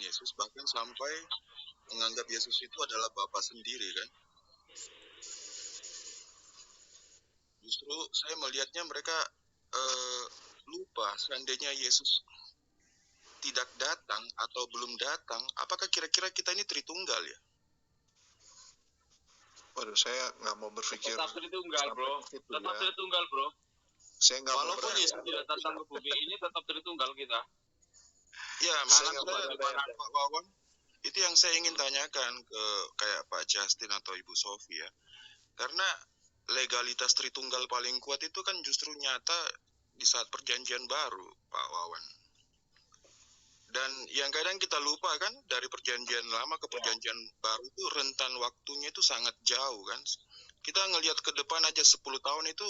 Yesus, bahkan sampai menganggap Yesus itu adalah Bapa sendiri kan. Justru saya melihatnya mereka lupa seandainya Yesus tidak datang atau belum datang, apakah kira-kira kita ini Tritunggal ya? Waduh, saya nggak mau berpikir. Tetap Tritunggal, bro. Tetap Tritunggal, bro. Saya nggak mau. Walaupun Yesus tidak datang ke bumi ini, tetap Tritunggal kita. Ya, maksud saya Pak Wawan, itu yang saya ingin tanyakan ke kayak Pak Justin atau Ibu Sofi ya. Karena legalitas Tritunggal paling kuat itu kan justru nyata di saat perjanjian baru, Pak Wawan. Dan yang kadang kita lupa kan, dari perjanjian lama ke perjanjian baru itu rentan waktunya itu sangat jauh kan. Kita ngelihat ke depan aja 10 tahun itu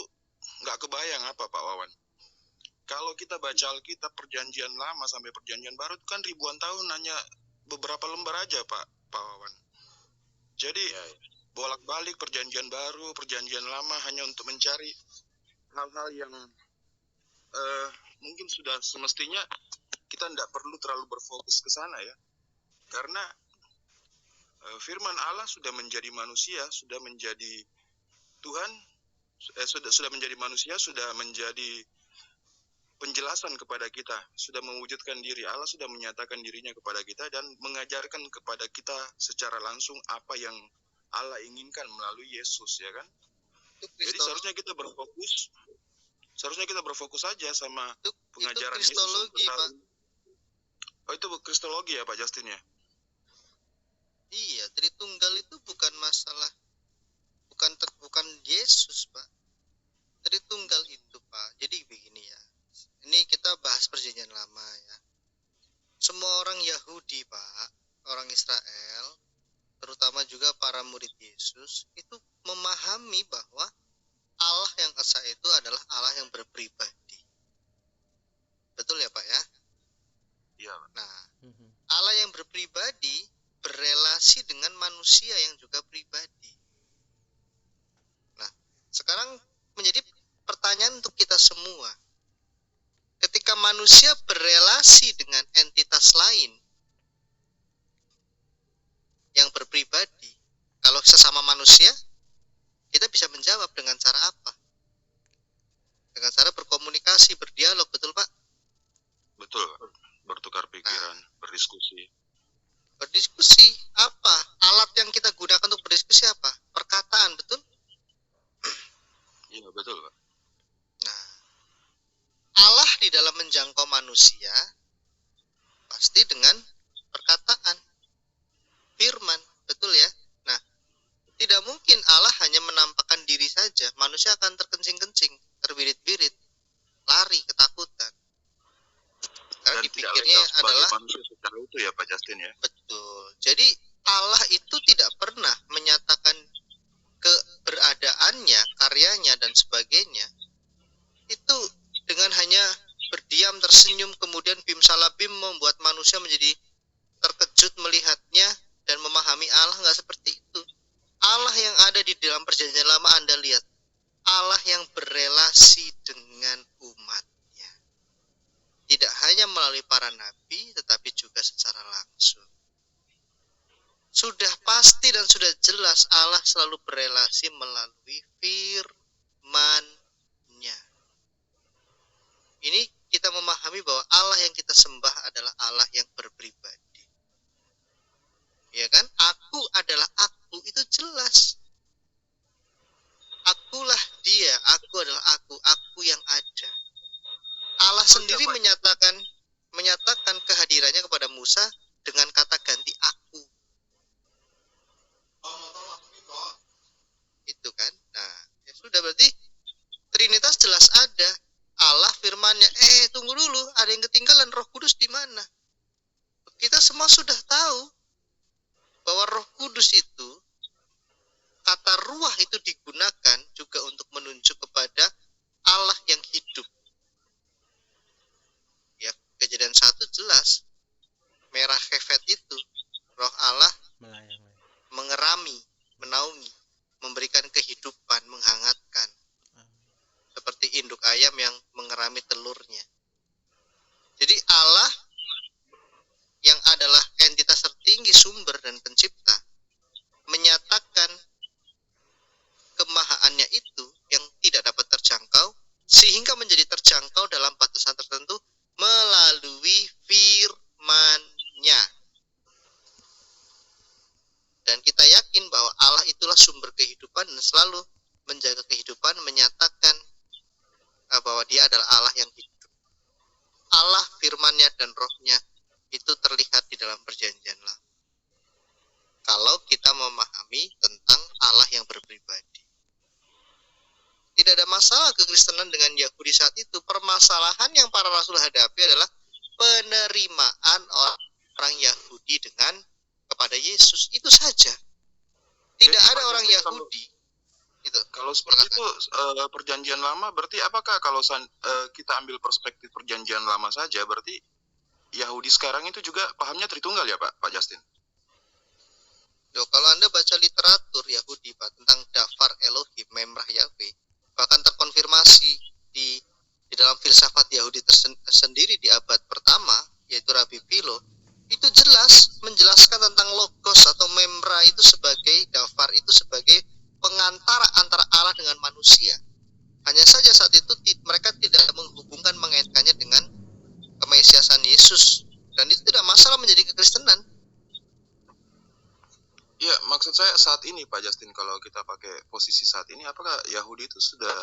nggak kebayang apa Pak Wawan. Kalau kita baca Alkitab perjanjian lama sampai perjanjian baru itu kan ribuan tahun, hanya beberapa lembar aja Pak Wawan. Jadi bolak-balik perjanjian baru, perjanjian lama hanya untuk mencari hal-hal yang mungkin sudah semestinya kita tidak perlu terlalu berfokus ke sana ya. Karena firman Allah sudah menjadi manusia, sudah menjadi Tuhan, sudah menjadi manusia, sudah menjadi penjelasan kepada kita, sudah mewujudkan diri. Allah sudah menyatakan dirinya kepada kita dan mengajarkan kepada kita secara langsung apa yang Allah inginkan melalui Yesus, ya kan? Jadi seharusnya kita berfokus saja sama pengajaran itu Kristologi, Yesus. Pak. Oh, itu Kristologi ya Pak Justin ya? Iya, Tritunggal itu bukan masalah, bukan Yesus, Pak. Tritunggal itu, Pak. Jadi begini ya. Ini kita bahas perjanjian lama ya. Semua orang Yahudi, Pak, orang Israel, terutama juga para murid Yesus, itu memahami bahwa Allah yang esa itu adalah Allah yang berpribadi. Betul ya, Pak ya? Iya. Nah, Allah yang berpribadi berelasi dengan manusia yang juga pribadi. Nah, sekarang menjadi pertanyaan untuk kita semua. Ketika manusia berelasi dengan entitas lain yang berpribadi, kalau sesama manusia, kita bisa menjawab dengan cara apa? Dengan cara berkomunikasi, berdialog, betul Pak? Betul, bertukar pikiran, berdiskusi. Berdiskusi, apa? Alat yang kita gunakan untuk berdiskusi apa? Perkataan, betul? Iya, betul Pak. Nah, Allah di dalam menjangkau manusia pasti dengan perkataan, firman, betul ya? Nah, tidak mungkin Allah hanya menampakkan diri saja. Manusia akan terkencing-kencing, terbirit-birit, lari, ketakutan. Karena Dan dipikirnya adalah manusia secara itu ya Pak Justin ya. Betul. Jadi Allah itu tidak pernah menyatakan keberadaannya, karyanya dan sebagainya itu dengan hanya berdiam, tersenyum, kemudian bim salabim membuat manusia menjadi terkejut melihatnya dan memahami Allah. Nggak seperti itu. Allah yang ada di dalam perjanjian lama, Anda lihat, Allah yang berelasi dengan umatnya, tidak hanya melalui para nabi, tetapi juga secara langsung. Sudah pasti dan sudah jelas Allah selalu berelasi melalui firman-Nya. Ini kita memahami bahwa Allah yang kita sembah adalah Allah yang berpribadi. Ya kan? Aku adalah aku, itu jelas. Akulah dia, aku adalah aku yang ada. Allah sendiri menyatakan kehadirannya kepada Musa dengan kata ganti aku. Itu kan? Nah, ya sudah, berarti Trinitas jelas ada. Allah firman-Nya. Tunggu dulu, ada yang ketinggalan. Roh Kudus di mana? Kita semua sudah tahu bahwa Roh Kudus itu, kata ruah itu digunakan juga untuk menunjuk kepada Allah yang hidup. Ya, Kejadian 1 jelas. Merah kefet itu Roh Allah mengerami, menaungi, memberikan kehidupan, menghangatkan. Seperti induk ayam yang mengerami telurnya. Jadi Allah yang adalah dan pencipta menyatakan kemahaannya itu yang tidak dapat terjangkau sehingga menjadi terjangkau dalam batasan tertentu melalui firman-Nya. Dan kita yakin bahwa Allah itulah sumber kehidupan dan selalu menjaga kehidupan, menyatakan bahwa Dia adalah Allah yang hidup. Allah, firman-Nya dan Roh-Nya itu terlihat di dalam perjanjian lama. Kalau kita memahami tentang Allah yang berpribadi. Tidak ada masalah kekristenan dengan Yahudi saat itu. Permasalahan yang para rasul hadapi adalah penerimaan orang Yahudi kepada Yesus. Itu saja. Tidak ada orang Yahudi. Itu. Kalau seperti itu perjanjian lama, berarti apakah kalau kita ambil perspektif perjanjian lama saja, berarti Yahudi sekarang itu juga pahamnya Tritunggal ya Pak Justin? Loh, kalau Anda baca literatur Yahudi Pak tentang Dafar Elohim, Memrah Yahweh, bahkan terkonfirmasi di dalam filsafat Yahudi tersendiri di abad pertama, yaitu Rabi Philo, itu jelas menjelaskan tentang logos atau Memrah itu sebagai Dafar itu sebagai pengantara antara Allah dengan manusia. Hanya saja saat itu mereka tidak menghubungkan, mengaitkannya dengan kemesiasan Yesus, dan itu tidak masalah menjadi kekristenan. Ya, maksud saya saat ini Pak Justin, kalau kita pakai posisi saat ini, apakah Yahudi itu sudah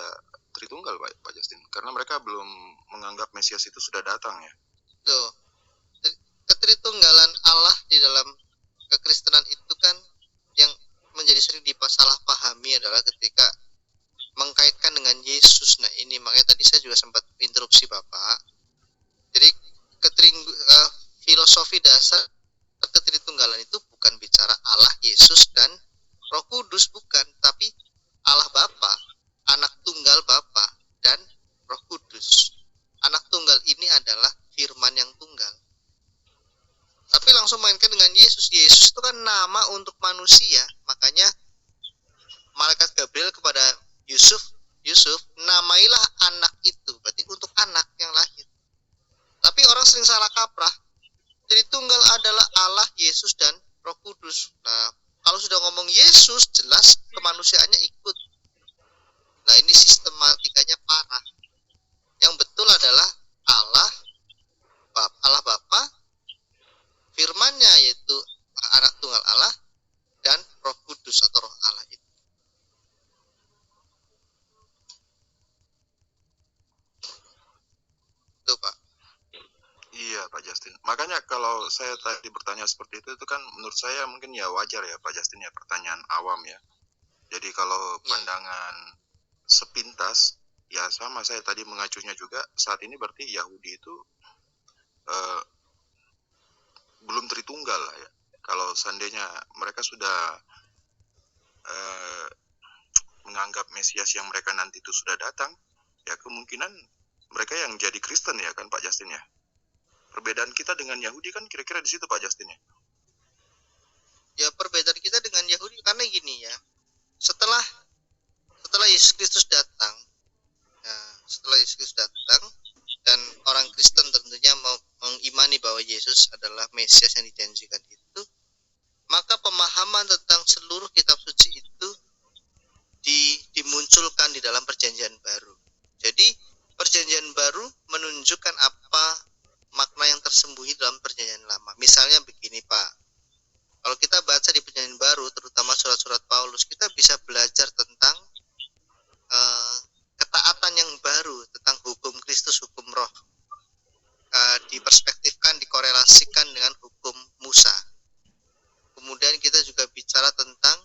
Tritunggal Pak Justin? Karena mereka belum menganggap Mesias itu sudah datang ya. Tuh, ketritunggalan Allah di dalam kekristenan itu kan yang menjadi sering disalahpahami adalah ketika mengkaitkan dengan Yesus. Nah ini makanya tadi saya juga sempat interupsi Bapak. Jadi filosofi dasar ketritunggalan itu bukan bicara Allah, Yesus, dan Roh Kudus, bukan, tapi Allah Bapa, Anak Tunggal Bapa, dan Roh Kudus. Anak Tunggal ini adalah firman yang tunggal. Tapi langsung mainkan dengan Yesus. Yesus itu kan nama untuk manusia. Makanya malaikat Gabriel kepada Yusuf, namailah anak itu. Berarti untuk anak yang lahir. Tapi orang sering salah kaprah. Tritunggal adalah Allah, Yesus, dan Roh Kudus. Nah, kalau sudah ngomong Yesus, jelas kemanusiaannya ikut. Nah, ini sistematikanya parah. Yang betul adalah Allah Bapa, firman-Nya yaitu Anak Tunggal Allah, dan Roh Kudus atau Roh Allah itu. Itu Pak. Iya Pak Justin. Makanya kalau saya tadi bertanya seperti itu kan menurut saya mungkin ya wajar ya Pak Justin ya, pertanyaan awam ya. Jadi kalau pandangan sepintas ya sama, saya tadi mengacunya juga saat ini berarti Yahudi itu belum Tritunggal lah ya. Kalau seandainya mereka sudah menganggap Mesias yang mereka nanti itu sudah datang, ya kemungkinan mereka yang jadi Kristen ya kan Pak Justin ya. Perbedaan kita dengan Yahudi kan kira-kira di situ Pak Justin ya. Ya perbedaan kita dengan Yahudi karena gini ya. Setelah Yesus Kristus datang, dan orang Kristen tentunya mengimani bahwa Yesus adalah Mesias yang dijanjikan itu, maka pemahaman tentang seluruh kitab suci itu dimunculkan di dalam perjanjian baru. Jadi perjanjian baru menunjukkan apa makna yang tersembunyi dalam perjanjian lama. Misalnya begini Pak, kalau kita baca di perjanjian baru, terutama surat-surat Paulus, kita bisa belajar tentang ketaatan yang baru, tentang hukum Kristus, hukum Roh, diperspektifkan, dikorelasikan dengan hukum Musa. Kemudian kita juga bicara tentang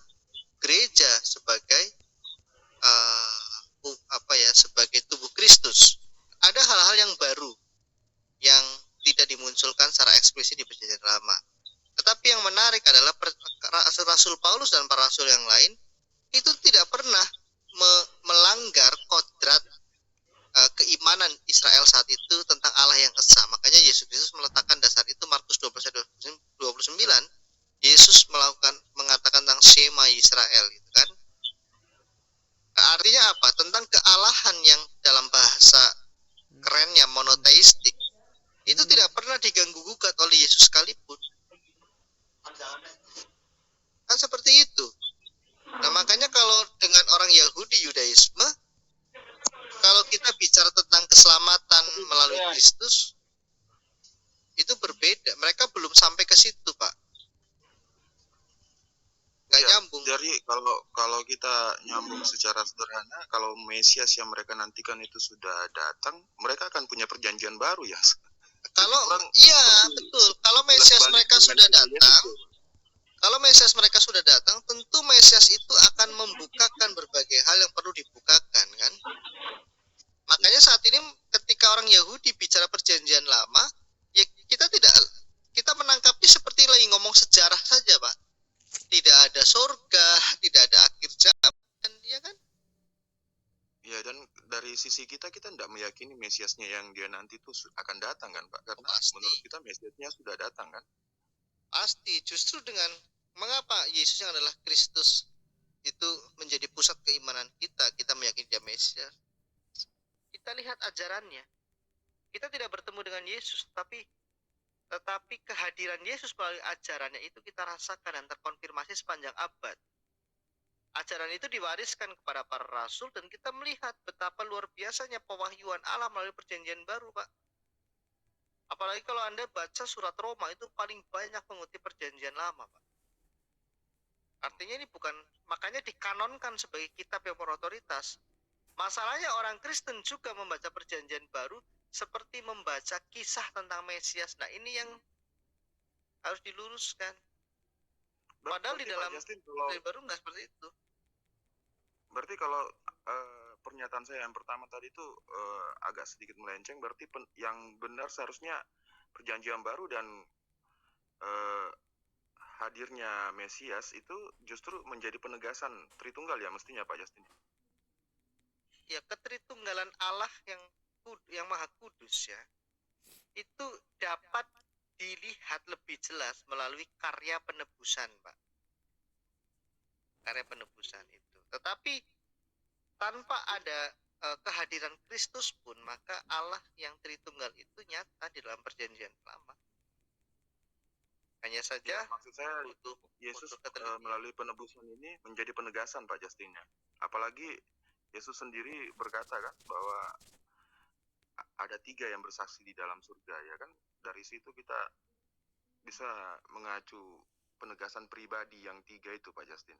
gereja sebagai sebagai tubuh Kristus. Ada hal-hal yang baru yang tidak dimunculkan secara eksplisit di perjanjian lama. Tetapi yang menarik adalah Rasul Paulus dan para rasul yang lain itu tidak pernah melanggar kodrat keimanan Israel saat itu tentang Allah yang esa. Makanya Yesus Kristus meletakkan dasar itu. Markus 12:29, Yesus mengatakan tentang Shema Israel itu kan. Artinya apa? Tentang kealahan yang dalam bahasa kerennya monoteistik itu tidak pernah diganggu gugat oleh Yesus sekalipun. kalau kita nyambung secara sederhana, kalau Mesias yang mereka nantikan itu sudah datang, mereka akan punya perjanjian baru ya. Kalau Kurang iya seperti- betul, kalau Jelas Mesias balik mereka dengan sudah kejadian datang, itu. kalau Mesias mereka sudah datang, tentu Mesias itu akan membukakan berbagai hal yang perlu dibukakan kan. Makanya saat ini ketika orang Yahudi bicara perjanjian lama, ya kita menangkapnya seperti lagi ngomong sejarah saja, Pak. Tidak ada surga, tidak ada akhir zaman, ya kan? Ya, dan dari sisi kita tidak meyakini Mesiasnya yang dia nanti itu akan datang kan Pak, karena Pasti. menurut kita Mesiasnya sudah datang kan. Pasti, justru dengan mengapa Yesus yang adalah Kristus itu menjadi pusat keimanan kita meyakini dia Mesias. Kita lihat ajarannya. Kita tidak bertemu dengan Yesus, tetapi kehadiran Yesus melalui ajarannya itu kita rasakan dan terkonfirmasi sepanjang abad. Ajaran itu diwariskan kepada para rasul dan kita melihat betapa luar biasanya pewahyuan Allah melalui perjanjian baru, Pak. Apalagi kalau Anda baca surat Roma itu paling banyak mengutip perjanjian lama, Pak. Artinya ini bukan, makanya dikanonkan sebagai kitab yang berotoritas. Masalahnya orang Kristen juga membaca perjanjian baru seperti membaca kisah tentang Mesias. Nah, ini yang harus diluruskan. Padahal di Berarti, dalam Pak Justin, kalau perjanjian baru nggak seperti itu. berarti kalau pernyataan saya yang pertama tadi itu agak sedikit melenceng, berarti yang benar seharusnya perjanjian baru dan hadirnya Mesias itu justru menjadi penegasan Tritunggal ya mestinya Pak Justin. Ya, ketritunggalan Allah yang Maha Kudus ya, itu dapat dilihat lebih jelas melalui karya penebusan, Pak. Karya penebusan itu. Tetapi tanpa ada kehadiran Kristus pun, maka Allah yang Tritunggal itu nyata di dalam perjanjian lama. Hanya saja Ya, maksud saya butuh Yesus ketelitian. melalui penebusan ini menjadi penegasan Pak Justinnya. Apalagi Yesus sendiri berkata kan bahwa ada 3 yang bersaksi di dalam surga ya kan. Dari situ kita bisa mengacu penegasan pribadi yang 3 itu Pak Justin.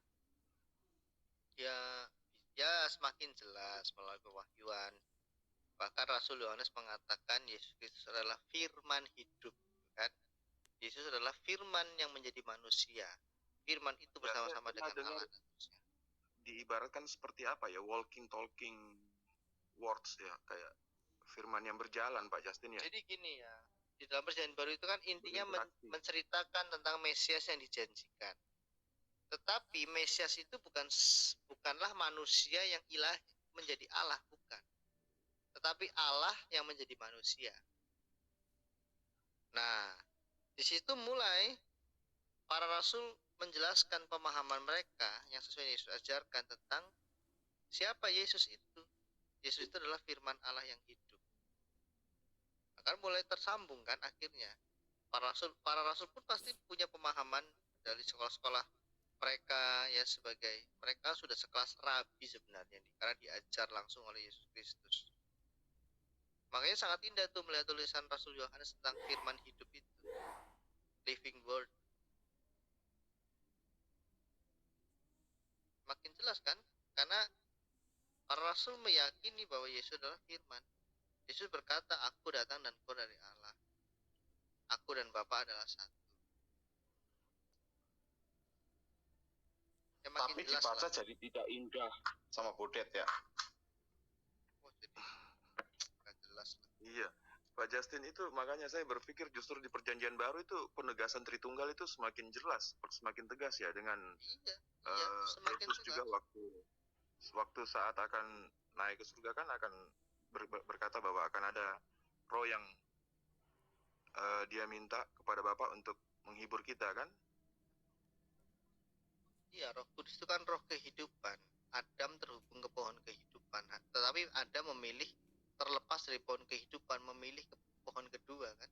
Ya semakin jelas melalui pewahyuan. Bahkan Rasul Yohanes mengatakan Yesus Kristus adalah firman hidup, kan? Yesus adalah firman yang menjadi manusia. Firman itu bersama-sama dengan Allah dan manusia. Diibaratkan seperti apa ya, walking talking words ya, kayak firman yang berjalan Pak Justin ya. Jadi gini ya, di dalam perjanjian baru itu kan intinya menceritakan tentang Mesias yang dijanjikan. Tetapi Mesias itu bukanlah manusia yang ilahi menjadi Allah, bukan. Tetapi Allah yang menjadi manusia. Nah, di situ mulai para rasul menjelaskan pemahaman mereka yang sesuai Yesus ajarkan tentang siapa Yesus itu. Yesus itu adalah firman Allah yang hidup. Akan mulai tersambung kan akhirnya. Para rasul pun pasti punya pemahaman dari sekolah-sekolah mereka ya, sebagai mereka sudah sekelas rabi sebenarnya karena diajar langsung oleh Yesus Kristus. Makanya sangat indah tuh melihat tulisan Rasul Yohanes tentang firman hidup itu, living word. Makin jelas kan, karena para rasul meyakini bahwa Yesus adalah firman. Yesus berkata, aku datang dan keluar dari Allah, aku dan Bapa adalah satu. Ya, tapi dibaca jadi tidak indah sama Bodet ya. Oh, jadi gak jelas lah. Iya Pak Justin, itu makanya saya berpikir justru di perjanjian baru itu penegasan Tritunggal itu semakin jelas, semakin tegas ya, dengan Semakin Yesus juga waktu saat akan naik ke surga kan akan berkata bahwa akan ada roh yang dia minta kepada Bapa untuk menghibur kita kan. Iya, Roh Kudus itu kan roh kehidupan. Adam terhubung ke pohon kehidupan, tetapi Adam memilih terlepas dari pohon kehidupan, memilih ke pohon kedua kan.